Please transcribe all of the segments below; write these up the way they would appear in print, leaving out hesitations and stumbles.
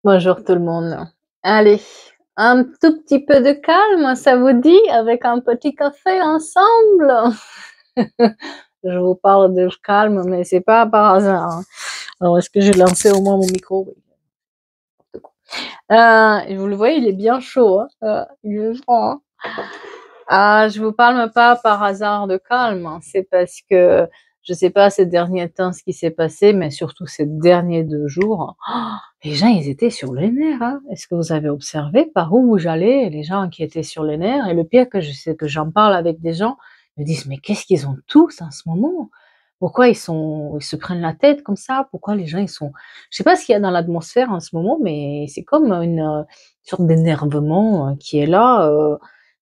Bonjour tout le monde. Allez, un tout petit peu de calme, ça vous dit, avec un petit café ensemble? Je vous parle de calme, mais c'est pas par hasard, hein. Alors, est-ce que j'ai lancé au moins mon micro? Oui. Vous le voyez, il est bien chaud, hein. Il est froid, hein. Je vous parle pas par hasard de calme, hein. C'est parce que je sais pas ces derniers temps ce qui s'est passé, mais surtout ces derniers 2 jours, les gens ils étaient sur les nerfs, hein. Est-ce que vous avez observé par où j'allais, les gens qui étaient sur les nerfs? Et le pire que je sais que j'en parle avec des gens, ils me disent: «Mais qu'est-ce qu'ils ont tous en ce moment? Pourquoi ils se prennent la tête comme ça? Pourquoi les gens ils sont» je sais pas ce qu'il y a dans l'atmosphère en ce moment, mais c'est comme une sorte d'énervement, qui est là,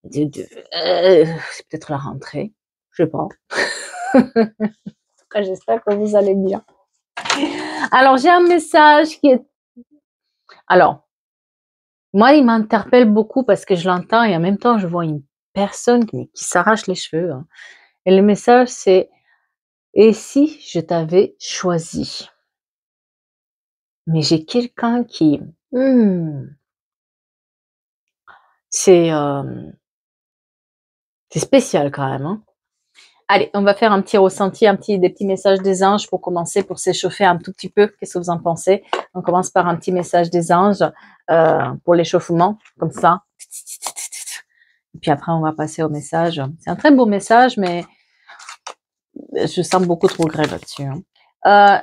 de c'est peut-être la rentrée, je sais pas. En tout cas, j'espère que vous allez bien. Alors, j'ai un message qui est alors, moi, il m'interpelle beaucoup parce que je l'entends et en même temps, je vois une personne qui s'arrache les cheveux, hein. Et le message, c'est: «Et si je t'avais choisi?» Mais j'ai quelqu'un qui, mmh, c'est, c'est spécial quand même, hein. Allez, on va faire un petit ressenti, des petits messages des anges pour commencer, pour s'échauffer un tout petit peu. Qu'est-ce que vous en pensez? On commence par un petit message des anges pour l'échauffement, comme ça. Et puis après, on va passer au message. C'est un très beau message, mais je sens beaucoup de regrets là-dessus, hein.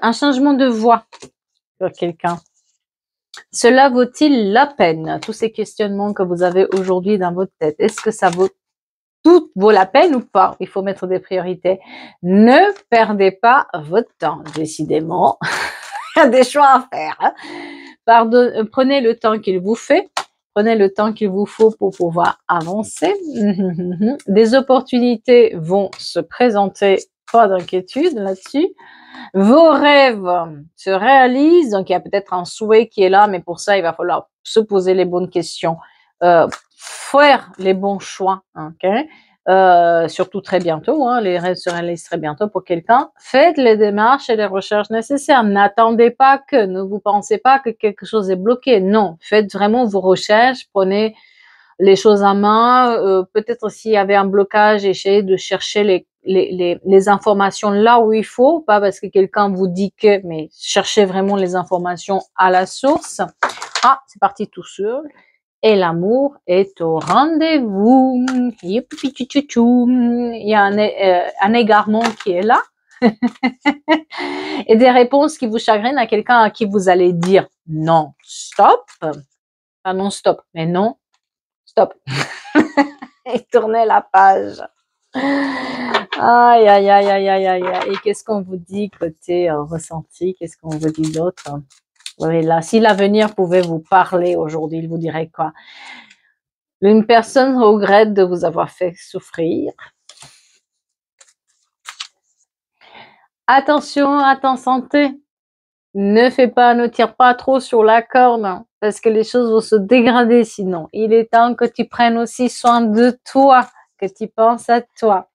Un changement de voix pour quelqu'un. Cela vaut-il la peine? Tous ces questionnements que vous avez aujourd'hui dans votre tête, est-ce que ça vaut tout vaut la peine ou pas? Il faut mettre des priorités. Ne perdez pas votre temps, décidément. Il y a des choix à faire, hein. Prenez le temps qu'il vous fait. Prenez le temps qu'il vous faut pour pouvoir avancer. Des opportunités vont se présenter, pas d'inquiétude là-dessus. Vos rêves se réalisent, donc il y a peut-être un souhait qui est là, mais pour ça, il va falloir se poser les bonnes questions, faire les bons choix, ok? Surtout très bientôt, hein, les rêves se réalisent très bientôt pour quelqu'un. Faites les démarches et les recherches nécessaires. N'attendez pas que, ne vous pensez pas que quelque chose est bloqué. Non, faites vraiment vos recherches, prenez les choses en main. Peut-être s'il y avait un blocage, essayez de chercher les informations là où il faut, pas parce que quelqu'un vous dit que, mais cherchez vraiment les informations à la source. Ah, c'est parti tout seul. Et l'amour est au rendez-vous. Il y a un égarement qui est là. Et des réponses qui vous chagrinent à quelqu'un à qui vous allez dire non, stop. Pas non, stop, mais non, stop. Et tournez la page. Aïe, aïe, aïe, aïe, aïe, aïe. Et qu'est-ce qu'on vous dit côté ressenti? Qu'est-ce qu'on vous dit d'autre? Oui, là, si l'avenir pouvait vous parler aujourd'hui, il vous dirait quoi? Une personne regrette de vous avoir fait souffrir. Attention à ta santé. Ne tire pas trop sur la corde parce que les choses vont se dégrader sinon. Il est temps que tu prennes aussi soin de toi, que tu penses à toi.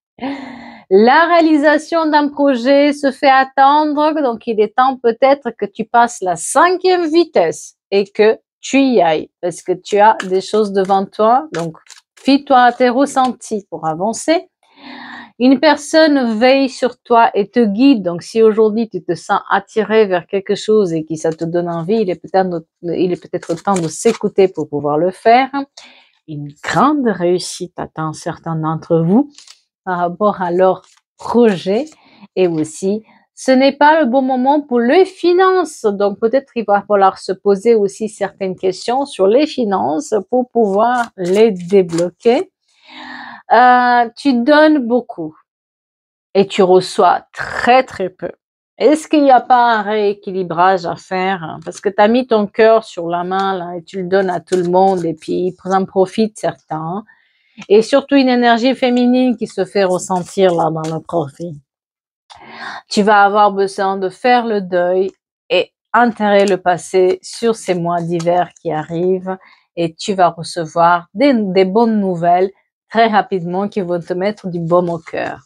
La réalisation d'un projet se fait attendre, donc il est temps peut-être que tu passes la 5e vitesse et que tu y ailles parce que tu as des choses devant toi. Donc, fie-toi à tes ressentis pour avancer. Une personne veille sur toi et te guide. Donc, si aujourd'hui tu te sens attiré vers quelque chose et que ça te donne envie, il est peut-être temps de s'écouter pour pouvoir le faire. Une grande réussite attend certains d'entre vous par rapport à leur projet. Et aussi, ce n'est pas le bon moment pour les finances. Donc, peut-être il va falloir se poser aussi certaines questions sur les finances pour pouvoir les débloquer. Tu donnes beaucoup et tu reçois très, très peu. Est-ce qu'il n'y a pas un rééquilibrage à faire? Parce que tu as mis ton cœur sur la main là, et tu le donnes à tout le monde et puis ils en profitent certains. Et surtout une énergie féminine qui se fait ressentir là dans le profit. Tu vas avoir besoin de faire le deuil et enterrer le passé sur ces mois d'hiver qui arrivent et tu vas recevoir des bonnes nouvelles très rapidement qui vont te mettre du baume au cœur.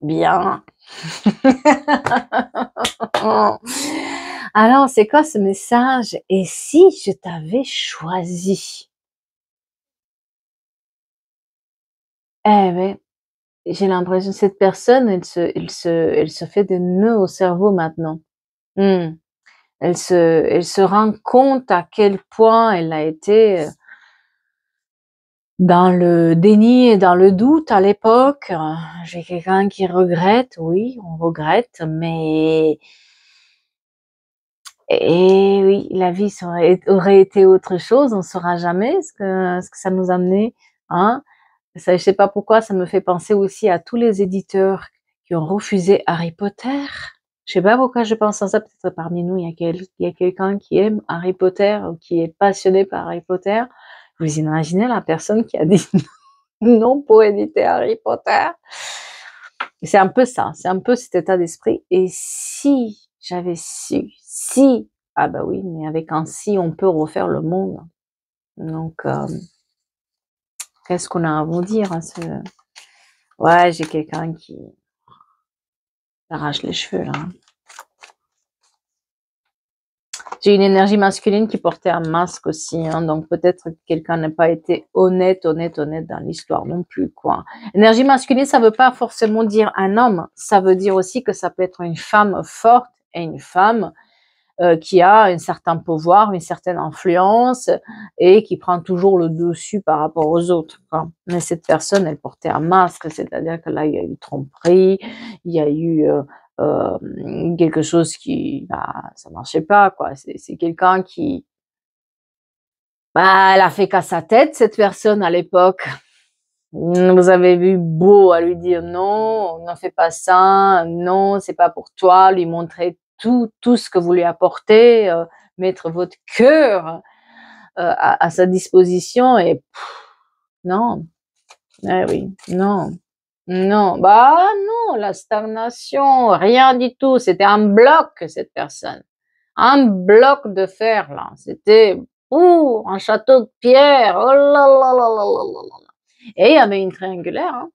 Bien. Alors, c'est quoi ce message? Et si je t'avais choisi? Eh ben, j'ai l'impression que cette personne, elle se fait des nœuds au cerveau maintenant. Mmh. Elle se rend compte à quel point elle a été, dans le déni et dans le doute à l'époque. J'ai quelqu'un qui regrette, oui, on regrette, mais et oui, la vie aurait été autre chose, on ne saura jamais ce que ça nous a amené, hein. Ça, je sais pas pourquoi, ça me fait penser aussi à tous les éditeurs qui ont refusé Harry Potter. Je sais pas pourquoi je pense à ça, peut-être parmi nous, il y a quelqu'un qui aime Harry Potter ou qui est passionné par Harry Potter. Vous imaginez la personne qui a dit non pour éditer Harry Potter? C'est un peu ça, c'est un peu cet état d'esprit. Et si j'avais su, si, ah bah oui, mais avec un si, on peut refaire le monde. Donc, qu'est-ce qu'on a à vous dire à ce... Ouais, j'ai quelqu'un qui arrache les cheveux là. J'ai une énergie masculine qui portait un masque aussi, hein, donc peut-être que quelqu'un n'a pas été honnête dans l'histoire non plus, quoi. Énergie masculine, ça veut pas forcément dire un homme, ça veut dire aussi que ça peut être une femme forte et une femme qui a un certain pouvoir, une certaine influence et qui prend toujours le dessus par rapport aux autres, quoi. Mais cette personne, elle portait un masque, c'est-à-dire que là, il y a eu tromperie, il y a eu quelque chose qui, bah, ça marchait pas, quoi. C'est quelqu'un qui, bah, elle a fait qu'à sa tête, cette personne à l'époque. Vous avez vu beau à lui dire non, ne fais pas ça, non, c'est pas pour toi, lui montrer tout ce que vous lui apportez, mettre votre cœur à sa disposition et non, eh oui, non, non, bah non, la stagnation, rien du tout, c'était un bloc cette personne, un bloc de fer là, c'était un château de pierre, oh là là là là là là là. Et il y avait une triangulaire, hein.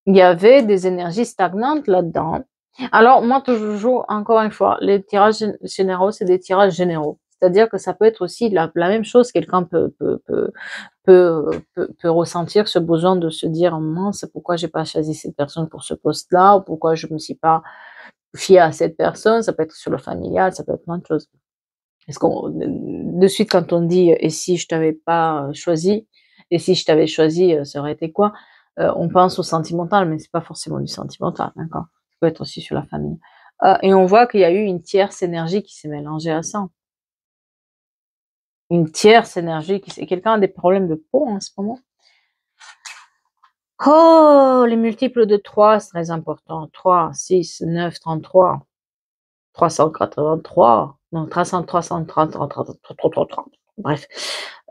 Il y avait des énergies stagnantes là-dedans. Alors moi toujours, encore une fois, les tirages généraux, c'est des tirages généraux. C'est-à-dire que ça peut être aussi la même chose, quelqu'un peut ressentir ce besoin de se dire: «Mince, pourquoi j'ai pas choisi cette personne pour ce poste-là? Ou pourquoi je me suis pas fiée à cette personne?» Ça peut être sur le familial, ça peut être plein de choses. Parce qu'on de suite quand on dit: «Et si je t'avais pas choisi? Et si je t'avais choisi, ça aurait été quoi?» On pense au sentimental, mais c'est pas forcément du sentimental, d'accord? Ça peut être aussi sur la famille. Et on voit qu'il y a eu une tierce énergie qui s'est mélangée à ça. Une tierce énergie qui s'est quelqu'un a des problèmes de peau en ce moment? Oh! Les multiples de 3, c'est très important. 3, 6, 9, 33, 383, non 330, 30, bref.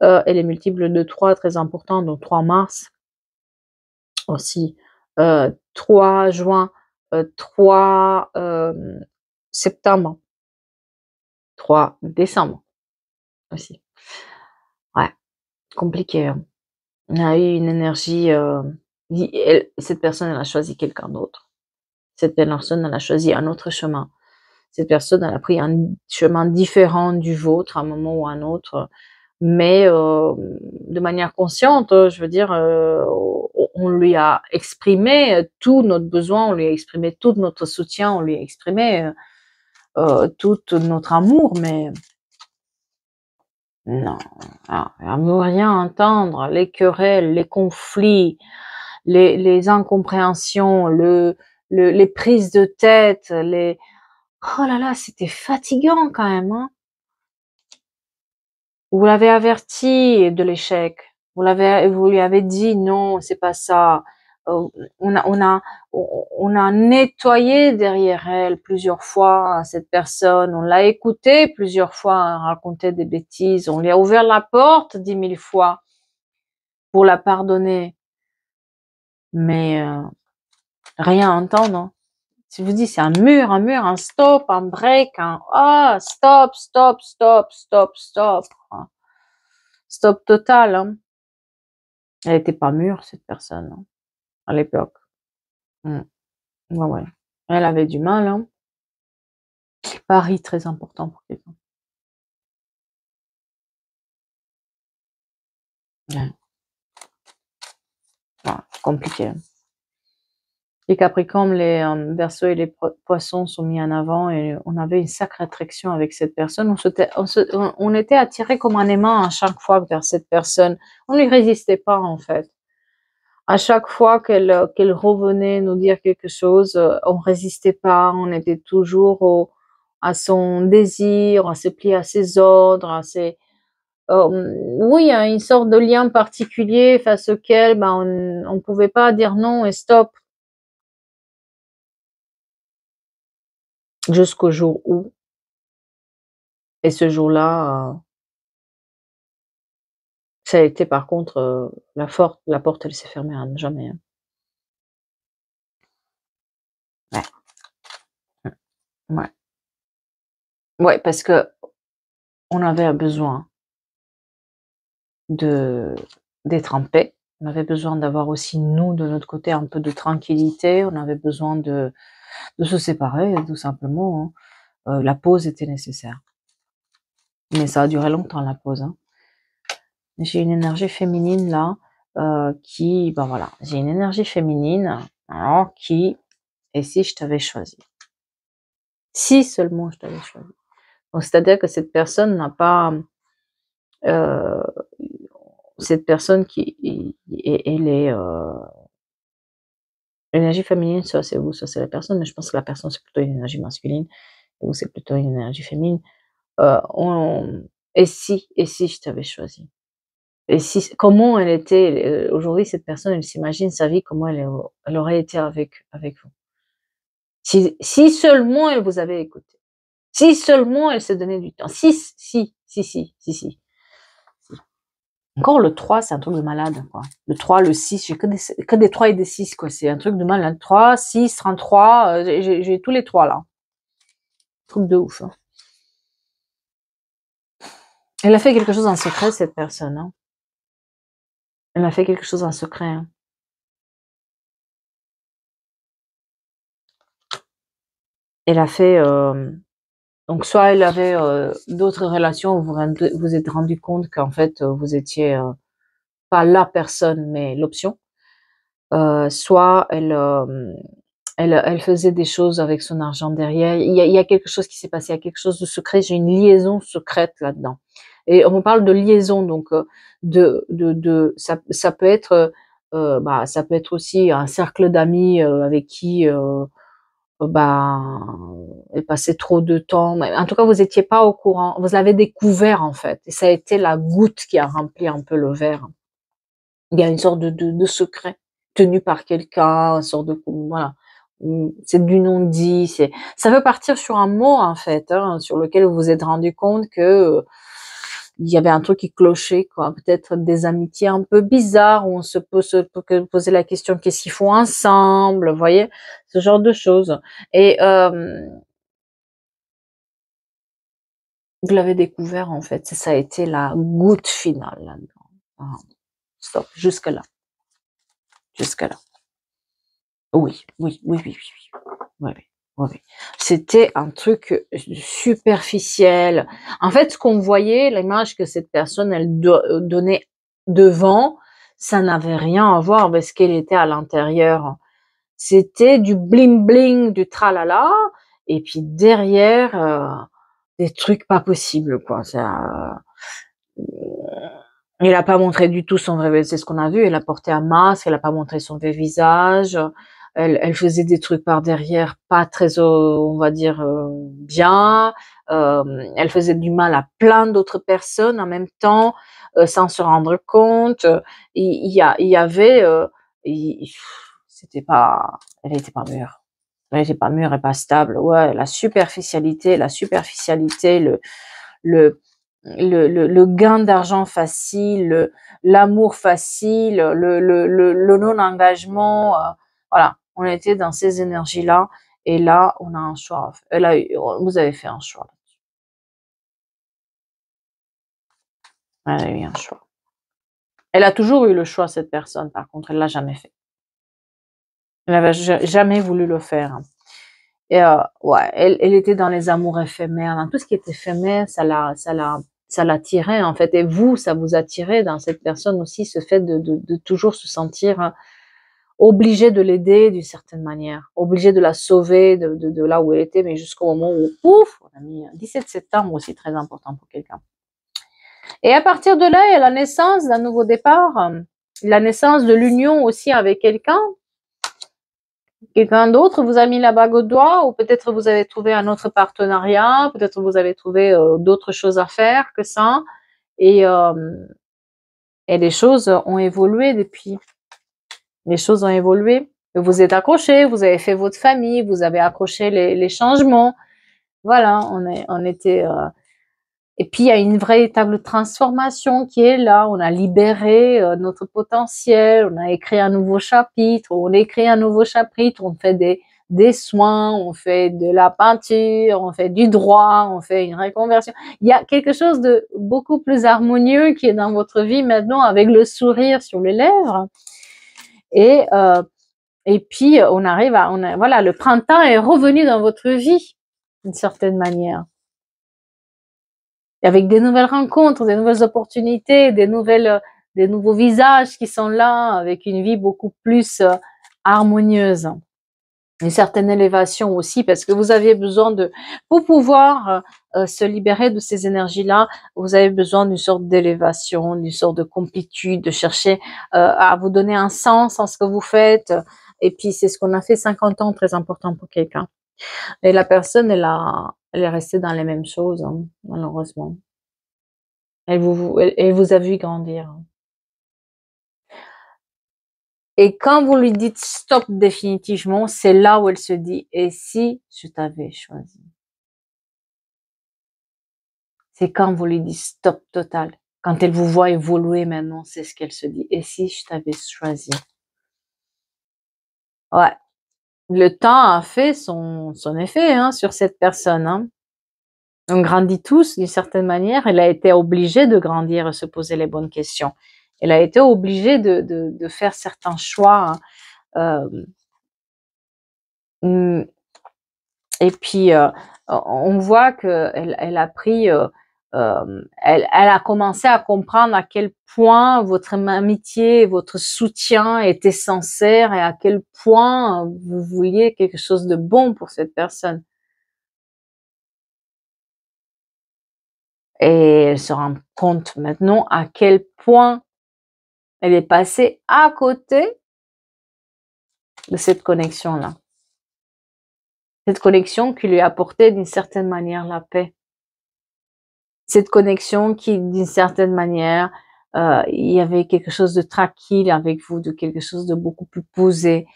Et les multiples de 3 très importants, donc 3 mars aussi, 3 juin, 3 septembre, 3 décembre aussi. Ouais, compliqué, hein. On a eu une énergie, cette personne, elle a choisi quelqu'un d'autre. Cette personne, elle a choisi un autre chemin. Cette personne, elle a pris un chemin différent du vôtre à un moment ou à un autre, mais de manière consciente, je veux dire, on lui a exprimé tout notre besoin, on lui a exprimé tout notre soutien, on lui a exprimé, tout notre amour, mais non, elle veut rien entendre. Les querelles, les conflits, les incompréhensions, les prises de tête, les oh là là, c'était fatigant quand même, hein. Vous l'avez averti de l'échec. Vous lui avez dit: «Non, c'est pas ça». Heu, on a nettoyé derrière elle plusieurs fois cette personne. On l'a écoutée plusieurs fois raconter des bêtises. On lui a ouvert la porte 10 000 fois pour la pardonner, mais rien à entendre, hein. Je vous dis, c'est un mur, un stop, un break, un «Ah stop, stop, stop, stop, stop». Stop total, hein. Elle était pas mûre cette personne, hein, à l'époque. Mmh. Ouais, ouais. Elle avait du mal, hein. Paris, très important pour quelqu'un. Ouais. Voilà, compliqué. Les Capricornes, les Verseaux et les Poissons sont mis en avant et on avait une sacrée attraction avec cette personne. On était attirés comme un aimant à chaque fois vers cette personne. On ne lui résistait pas en fait. À chaque fois qu'elle revenait nous dire quelque chose, on résistait pas. On était toujours à son désir, à se plier à ses ordres, à ses oui, il y a une sorte de lien particulier face auquel ben, on ne pouvait pas dire non et stop. Jusqu'au jour où, et ce jour-là, ça a été par contre, la porte elle s'est fermée à jamais, hein. Ouais, ouais. Ouais, parce qu'on avait besoin de d'être en paix. On avait besoin d'avoir aussi nous, de notre côté, un peu de tranquillité. On avait besoin de se séparer tout simplement, hein. La pause était nécessaire. Mais ça a duré longtemps la pause, hein. J'ai une énergie féminine là, qui ben voilà, j'ai une énergie féminine, alors qui et si je t'avais choisi? Si seulement je t'avais choisi. Donc c'est-à-dire que cette personne n'a pas, heu, cette personne qui elle est, l'énergie féminine, soit c'est vous, soit c'est la personne, mais je pense que la personne, c'est plutôt une énergie masculine et vous, c'est plutôt une énergie féminine. On et si je t'avais choisi? Et si comment elle était, aujourd'hui cette personne, elle s'imagine sa vie, comment elle aurait été avec vous. Si seulement elle vous avait écouté. Si seulement elle se donnait du temps. Si. Encore le 3, c'est un truc de malade, quoi. Le 3, le 6, j'ai que des 3 et des 6, quoi. C'est un truc de malade. 3, 6, 33, j'ai tous les 3 là. Truc de ouf, hein. Elle a fait quelque chose en secret, cette personne, hein. Elle a fait quelque chose en secret, hein. Elle a fait, donc soit elle avait, d'autres relations où vous êtes rendu compte qu'en fait, vous étiez, pas la personne, mais l'option. Soit elle faisait des choses avec son argent derrière. Il y a quelque chose qui s'est passé, il y a quelque chose de secret. J'ai une liaison secrète là-dedans. Et on parle de liaison, donc ça peut être, bah, ça peut être aussi un cercle d'amis avec qui, bah, elle passait trop de temps. Mais en tout cas, vous étiez pas au courant. Vous l'avez découvert en fait, et ça a été la goutte qui a rempli un peu le verre. Il y a une sorte de secret tenu par quelqu'un, une sorte de voilà. C'est du non-dit, ça peut partir sur un mot en fait, hein, sur lequel vous vous êtes rendu compte que, il y avait un truc qui clochait quoi. Peut-être des amitiés un peu bizarres où on se peut se poser la question: «Qu'est-ce qu'ils font ensemble?» Vous voyez? Ce genre de choses et vous l'avez découvert en fait, ça a été la goutte finale là-dedans. Ah, stop, jusque-là, jusque-là. Oui. Ouais, ouais. Ouais, ouais. C'était un truc, superficiel. En fait, ce qu'on voyait, l'image que cette personne, elle donnait devant, ça n'avait rien à voir avec ce qu'elle était à l'intérieur. C'était du bling bling, du tralala et puis derrière, des trucs pas possibles, quoi. Ça, elle a pas montré du tout son vrai, c'est ce qu'on a vu, elle a porté un masque, elle a pas montré son vrai visage, elle faisait des trucs par derrière pas très, on va dire, bien, elle faisait du mal à plein d'autres personnes en même temps, sans se rendre compte, il y avait, i c'était pas elle était pas mûre. Elle était pas mûre et pas stable. Ouais, la superficialité, le le gain d'argent facile, l'amour facile, le non-engagement, voilà, on était dans ces énergies-là et là, on a un choix. Vous avez fait un choix. Elle a eu un choix. Elle a toujours eu le choix, cette personne, par contre, elle l'a jamais fait. Elle n'avait jamais voulu le faire, hein. Et ouais, elle était dans les amours éphémères, dans tout ce qui est éphémère, ça l'attirait en fait. Et vous, ça vous attirait dans cette personne aussi, ce fait de toujours se sentir obligé de l'aider d'une certaine manière, obligé de la sauver de là où elle était, mais jusqu'au moment où, ouf, on a mis 17 septembre aussi très important pour quelqu'un. Et à partir de là, il y a la naissance d'un nouveau départ, la naissance de l'union aussi avec quelqu'un. Quelqu'un d'autre vous a mis la bague au doigt, ou peut-être vous avez trouvé un autre partenariat, peut-être vous avez trouvé d'autres choses à faire que ça, et, euh, et les choses ont évolué depuis. Les choses ont évolué. Vous êtes accrochés, vous avez fait votre famille, vous avez accroché les changements. Voilà, on était. Et puis il y a une véritable transformation qui est là. On a libéré notre potentiel, on a écrit un nouveau chapitre, on écrit un nouveau chapitre, on fait des soins, on fait de la peinture, on fait du droit, on fait une reconversion. Il y a quelque chose de beaucoup plus harmonieux qui est dans votre vie maintenant, avec le sourire sur les lèvres. Et et puis on arrive à, voilà, le printemps est revenu dans votre vie d'une certaine manière. Et avec des nouvelles rencontres, des nouvelles opportunités, des nouveaux visages qui sont là, avec une vie beaucoup plus harmonieuse. Une certaine élévation aussi, parce que vous aviez besoin pour pouvoir se libérer de ces énergies-là, vous avez besoin d'une sorte d'élévation, d'une sorte de complétude, de chercher à vous donner un sens en ce que vous faites. Et puis, c'est ce qu'on a fait 50 ans, très important pour quelqu'un. Et la personne, elle est restée dans les mêmes choses, hein, malheureusement. Elle vous a vu grandir. Et quand vous lui dites stop définitivement, c'est là où elle se dit, et si je t'avais choisi? C'est quand vous lui dites stop total. Quand elle vous voit évoluer maintenant, c'est ce qu'elle se dit. Et si je t'avais choisi? Ouais. Le temps a fait son effet hein, sur cette personne. Hein. On grandit tous d'une certaine manière. Elle a été obligée de grandir et se poser les bonnes questions. Elle a été obligée de faire certains choix. Hein. Et puis, on voit qu'elle a pris, elle a commencé à comprendre à quel point votre amitié, votre soutien était sincère et à quel point vous vouliez quelque chose de bon pour cette personne. Et elle se rend compte maintenant à quel point elle est passée à côté de cette connexion-là. Cette connexion qui lui apportait d'une certaine manière la paix. Cette connexion qui, d'une certaine manière, il y avait quelque chose de tranquille avec vous, de quelque chose de beaucoup plus posé,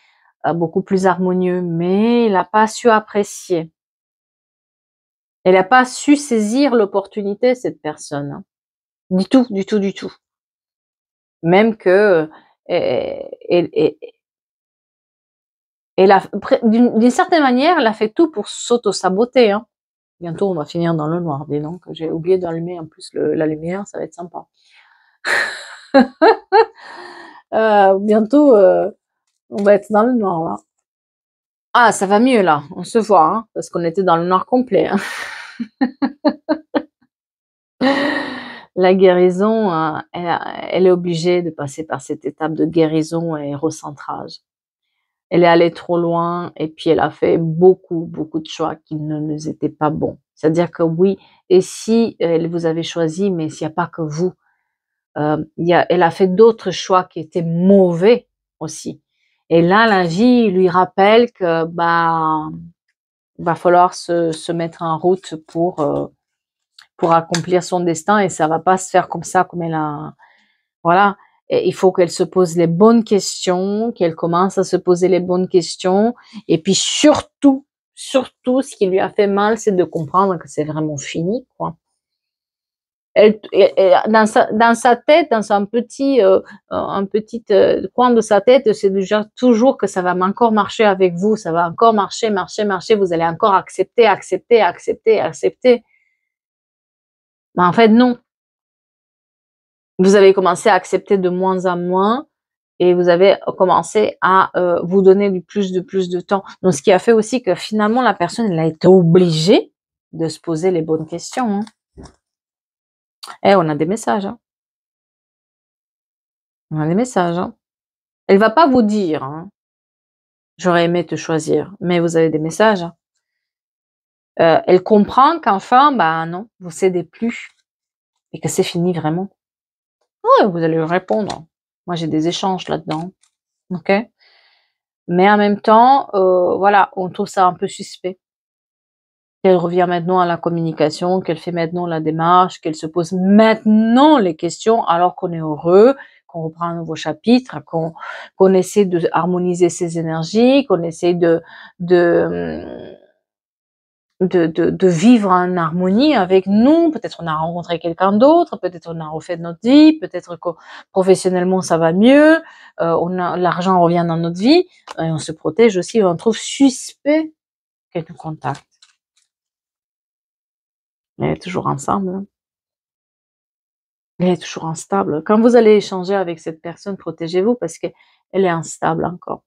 beaucoup plus harmonieux, mais elle n'a pas su apprécier. Elle n'a pas su saisir l'opportunité, cette personne. Hein. Du tout, du tout, du tout. Même que d'une certaine manière, elle a fait tout pour s'auto-saboter. Hein. Bientôt, on va finir dans le noir. Dis donc, j'ai oublié d'allumer en plus la lumière, ça va être sympa. Bientôt, on va être dans le noir là. Ah, ça va mieux là, on se voit, hein, parce qu'on était dans le noir complet. Hein. La guérison, elle est obligée de passer par cette étape de guérison et recentrage. Elle est allée trop loin et puis elle a fait beaucoup, beaucoup de choix qui ne nous étaient pas bons. C'est-à-dire que oui, et si elle vous avait choisi, mais s'il n'y a pas que vous, elle a fait d'autres choix qui étaient mauvais aussi. Et là, la vie lui rappelle que va falloir se mettre en route pour accomplir son destin et ça va pas se faire comme ça, comme elle a, voilà. Et il faut qu'elle se pose les bonnes questions, qu'elle commence à se poser les bonnes questions. Et puis surtout, ce qui lui a fait mal, c'est de comprendre que c'est vraiment fini, quoi. Dans sa tête, dans un petit coin de sa tête, c'est déjà toujours que ça va encore marcher avec vous, ça va encore marcher, vous allez encore accepter. Mais en fait, non. Vous avez commencé à accepter de moins en moins et vous avez commencé à vous donner du plus de temps. Donc, ce qui a fait aussi que finalement, la personne, elle a été obligée de se poser les bonnes questions. Hein. Eh, on a des messages. Hein. On a des messages. Hein. Elle va pas vous dire, hein, j'aurais aimé te choisir, mais vous avez des messages. Hein. Elle comprend qu'enfin, bah non, vous cédez plus et que c'est fini vraiment. Ouais, vous allez lui répondre. Moi, j'ai des échanges là-dedans. Ok. Mais en même temps, voilà, on trouve ça un peu suspect. Qu'elle revient maintenant à la communication, qu'elle fait maintenant la démarche, qu'elle se pose maintenant les questions alors qu'on est heureux, qu'on reprend un nouveau chapitre, qu'on essaie de harmoniser ses énergies, qu'on essaie de, de vivre en harmonie avec nous. Peut-être on a rencontré quelqu'un d'autre, peut-être on a refait notre vie, peut-être que professionnellement ça va mieux, l'argent revient dans notre vie, et on se protège aussi, on trouve suspect qu'elle nous contacte. Elle est toujours ensemble. Hein. Elle est toujours instable. Quand vous allez échanger avec cette personne, protégez-vous parce qu'elle est instable encore.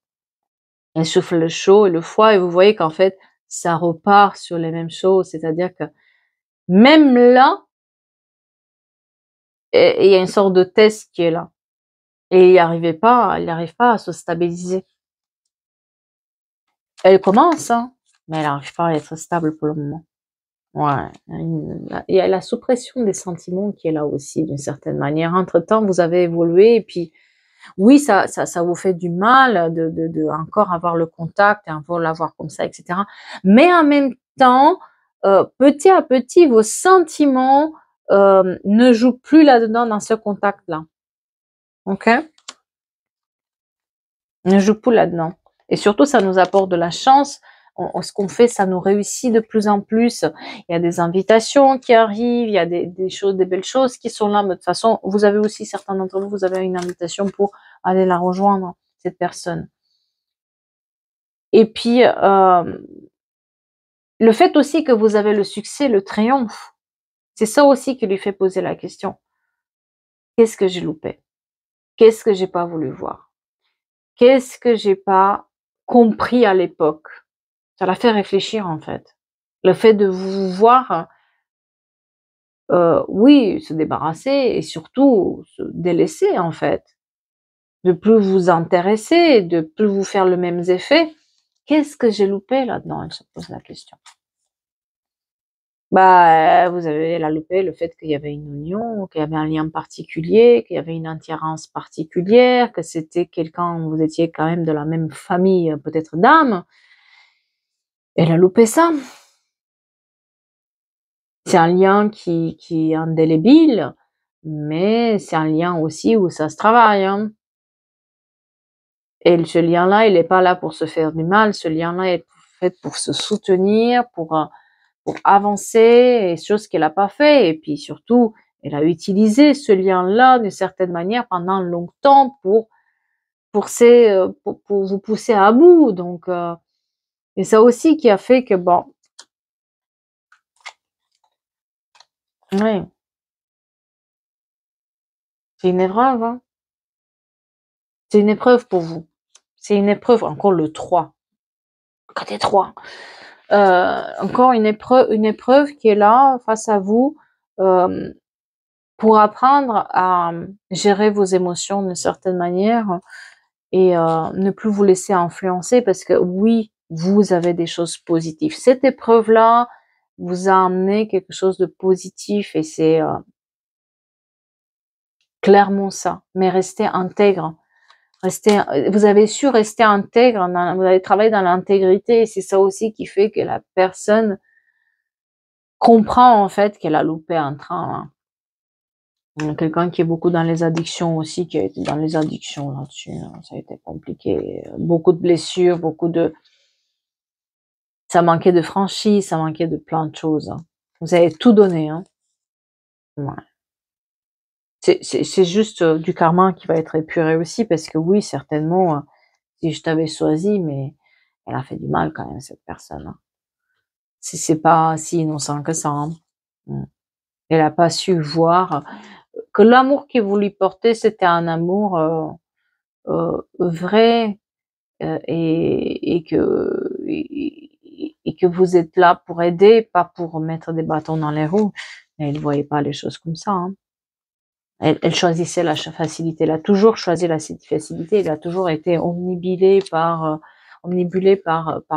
Elle souffle le chaud et le froid et vous voyez qu'en fait, ça repart sur les mêmes choses. C'est-à-dire que même là, il y a une sorte de test qui est là. Et il n'arrive pas à se stabiliser. Elle commence, hein, mais elle n'arrive pas à être stable pour le moment. Ouais, il y a la suppression des sentiments qui est là aussi, d'une certaine manière. Entre-temps, vous avez évolué et puis, oui, ça vous fait du mal de encore avoir le contact et encore l'avoir comme ça, etc. Mais en même temps, petit à petit, vos sentiments ne jouent plus là-dedans dans ce contact-là. Ok? Ne joue plus là-dedans. Et surtout, ça nous apporte de la chance. Ce qu'on fait, ça nous réussit de plus en plus. Il y a des invitations qui arrivent, il y a des choses, des belles choses qui sont là. Mais de toute façon, vous avez aussi, certains d'entre vous, vous avez une invitation pour aller la rejoindre, cette personne. Et puis, le fait aussi que vous avez le succès, le triomphe, c'est ça aussi qui lui fait poser la question. Qu'est-ce que j'ai loupé? Qu'est-ce que j'ai pas voulu voir? Qu'est-ce que j'ai pas compris à l'époque? Ça la fait réfléchir, en fait. Le fait de vous voir, oui, se débarrasser et surtout se délaisser, en fait. De plus vous intéresser, de plus vous faire le même effet. Qu'est-ce que j'ai loupé là-dedans? Elle se pose la question. Bah, elle a loupé le fait qu'il y avait une union, qu'il y avait un lien particulier, qu'il y avait une attirance particulière, que c'était quelqu'un, vous étiez quand même de la même famille, peut-être d'âme. Elle a loupé ça. C'est un lien qui est indélébile, mais c'est un lien aussi où ça se travaille, hein. Et ce lien-là, il est pas là pour se faire du mal, ce lien-là est fait pour se soutenir, pour avancer, et chose qu'elle a pas fait. Et puis surtout, elle a utilisé ce lien-là d'une certaine manière pendant longtemps pour vous pousser à bout. Donc, et ça aussi qui a fait que bon, oui, c'est une épreuve, hein. C'est une épreuve pour vous. C'est une épreuve, encore le 3. Côté 3. Encore une épreuve qui est là face à vous pour apprendre à gérer vos émotions d'une certaine manière et ne plus vous laisser influencer parce que oui, vous avez des choses positives. Cette épreuve-là vous a amené quelque chose de positif et c'est clairement ça. Mais restez intègre. Vous avez su rester intègre, vous avez travaillé dans l'intégrité et c'est ça aussi qui fait que la personne comprend en fait qu'elle a loupé un train. Hein. Quelqu'un qui est beaucoup dans les addictions aussi, qui a été dans les addictions là-dessus, hein. Ça a été compliqué. Beaucoup de blessures, ça manquait de franchise, ça manquait de plein de choses. Hein. Vous avez tout donné. Hein. Ouais. C'est juste du karma qui va être épuré aussi, parce que oui, certainement, si je t'avais choisi, mais elle a fait du mal quand même, cette personne. Hein. C'est pas si innocent que ça. Hein. Elle a pas su voir que l'amour que vous lui portez, c'était un amour vrai et que vous êtes là pour aider, pas pour mettre des bâtons dans les roues. Mais elle ne voyait pas les choses comme ça. Hein. Elle choisissait la facilité. Elle a toujours choisi la facilité. Elle a toujours été omnibulée par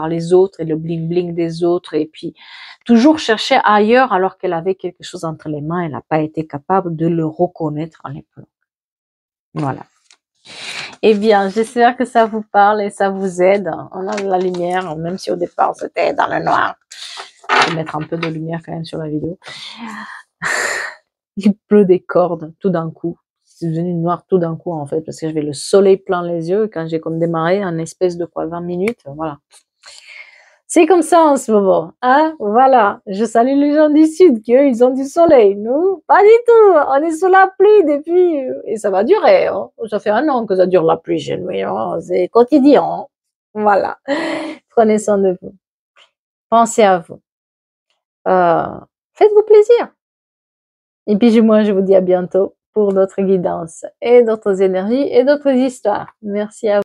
les autres et le bling bling des autres. Et puis toujours chercher ailleurs alors qu'elle avait quelque chose entre les mains. Elle n'a pas été capable de le reconnaître en l'époque. Voilà. Eh bien, j'espère que ça vous parle et ça vous aide. On a de la lumière, même si au départ c'était dans le noir. Je vais mettre un peu de lumière quand même sur la vidéo. Il pleut des cordes tout d'un coup. C'est devenu noir tout d'un coup en fait, parce que j'avais le soleil plein les yeux. Et quand j'ai comme démarré en espèce de 20 minutes, voilà. C'est comme ça en ce moment, hein, voilà. Je salue les gens du sud, qui eux, ils ont du soleil. Nous, pas du tout. On est sous la pluie depuis, et ça va durer, hein. Ça fait 1 an que ça dure la pluie chez nous, hein. C'est quotidien, hein. Voilà. Prenez soin de vous. Pensez à vous. Faites-vous plaisir. Et puis moi, je vous dis à bientôt pour d'autres guidances et d'autres énergies et d'autres histoires. Merci à vous.